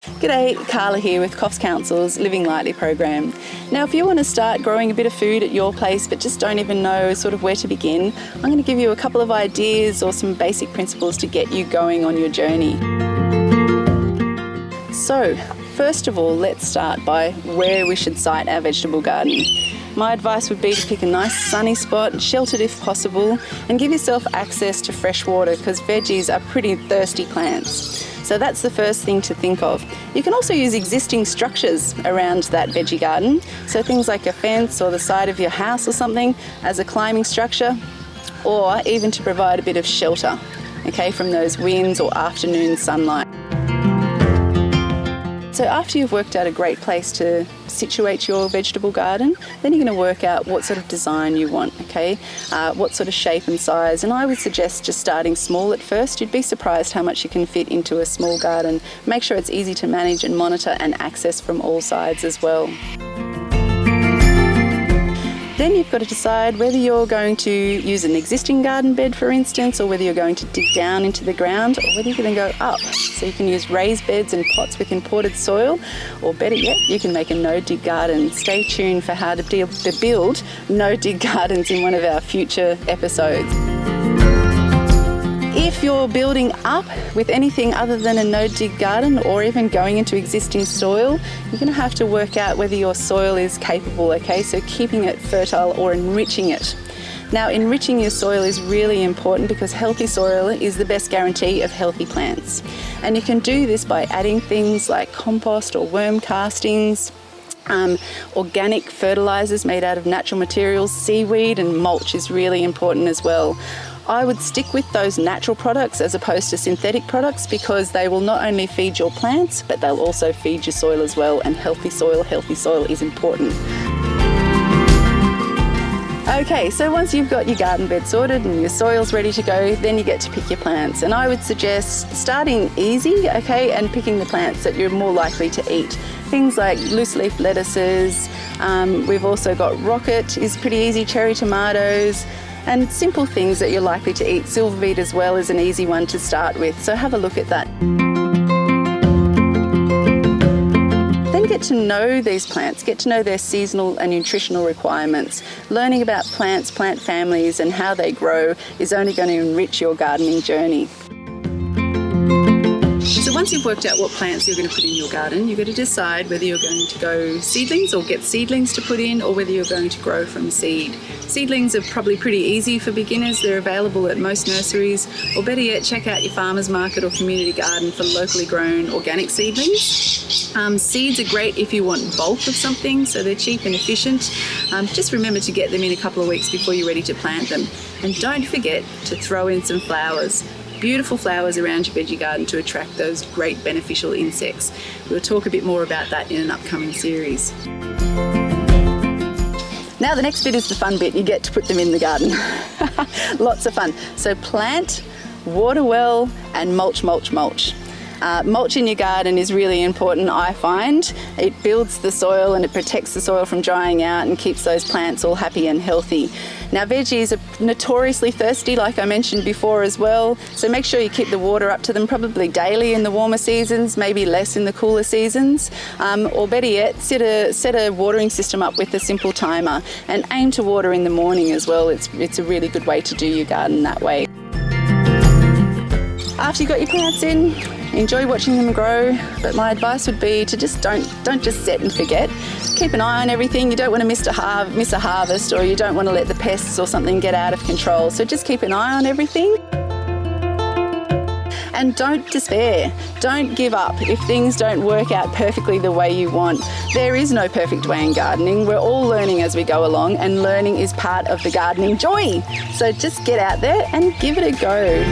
G'day, Karla here with Coffs Council's Living Lightly program. Now if you want to start growing a bit of food at your place but just don't even know sort of where to begin, I'm going to give you a couple of ideas or some basic principles to get you going on your journey. So first of all, let's start by where we should site our vegetable garden. My advice would be to pick a nice sunny spot, sheltered if possible, and give yourself access to fresh water because veggies are pretty thirsty plants. So that's the first thing to think of. You can also use existing structures around that veggie garden. So things like a fence or the side of your house or something as a climbing structure, or even to provide a bit of shelter, okay, from those winds or afternoon sunlight. So after you've worked out a great place to situate your vegetable garden, then you're going to work out what sort of design you want, okay? What sort of shape and size. And I would suggest just starting small at first. You'd be surprised how much you can fit into a small garden. Make sure it's easy to manage and monitor and access from all sides as well. Then you've got to decide whether you're going to use an existing garden bed, for instance, or whether you're going to dig down into the ground, or whether you're going to go up. So you can use raised beds and pots with imported soil, or better yet, you can make a no-dig garden. Stay tuned for how to build no-dig gardens in one of our future episodes. If you're building up with anything other than a no-dig garden or even going into existing soil, you're going to have to work out whether your soil is capable, okay? So keeping it fertile or enriching it. Now, enriching your soil is really important because healthy soil is the best guarantee of healthy plants. And you can do this by adding things like compost or worm castings, organic fertilizers made out of natural materials, seaweed, and mulch is really important as well. I would stick with those natural products as opposed to synthetic products because they will not only feed your plants, but they'll also feed your soil as well, and healthy soil is important. Okay, so once you've got your garden bed sorted and your soil's ready to go, then you get to pick your plants. And I would suggest starting easy, okay, and picking the plants that you're more likely to eat. Things like loose leaf lettuces, we've also got rocket is pretty easy, cherry tomatoes, and simple things that you're likely to eat. Silverweed as well is an easy one to start with, so have a look at that. Then get to know these plants, get to know their seasonal and nutritional requirements. Learning about plants, plant families and how they grow is only going to enrich your gardening journey. So once you've worked out what plants you're going to put in your garden, you've got to decide whether you're going to go seedlings or get seedlings to put in, or whether you're going to grow from seed. Seedlings are probably pretty easy for beginners. They're available at most nurseries, or better yet, check out your farmer's market or community garden for locally grown organic seedlings. Seeds are great if you want bulk of something, so they're cheap and efficient. Just remember to get them in a couple of weeks before you're ready to plant them. And don't forget to throw in some flowers. Beautiful flowers around your veggie garden to attract those great beneficial insects. We'll talk a bit more about that in an upcoming series. Now the next bit is the fun bit. You get to put them in the garden. Lots of fun. So plant, water well, and mulch. Mulch in your garden is really important, I find. It builds the soil and it protects the soil from drying out and keeps those plants all happy and healthy. Now veggies are notoriously thirsty, like I mentioned before as well, so make sure you keep the water up to them, probably daily in the warmer seasons, maybe less in the cooler seasons, or better yet, set a watering system up with a simple timer and aim to water in the morning as well. It's a really good way to do your garden that way. After you've got your plants in, enjoy watching them grow, but my advice would be to just don't just set and forget. Keep an eye on everything. You don't want to miss a harvest, or you don't want to let the pests or something get out of control. So just keep an eye on everything. And don't despair. Don't give up if things don't work out perfectly the way you want. There is no perfect way in gardening. We're all learning as we go along, and learning is part of the gardening joy. So just get out there and give it a go.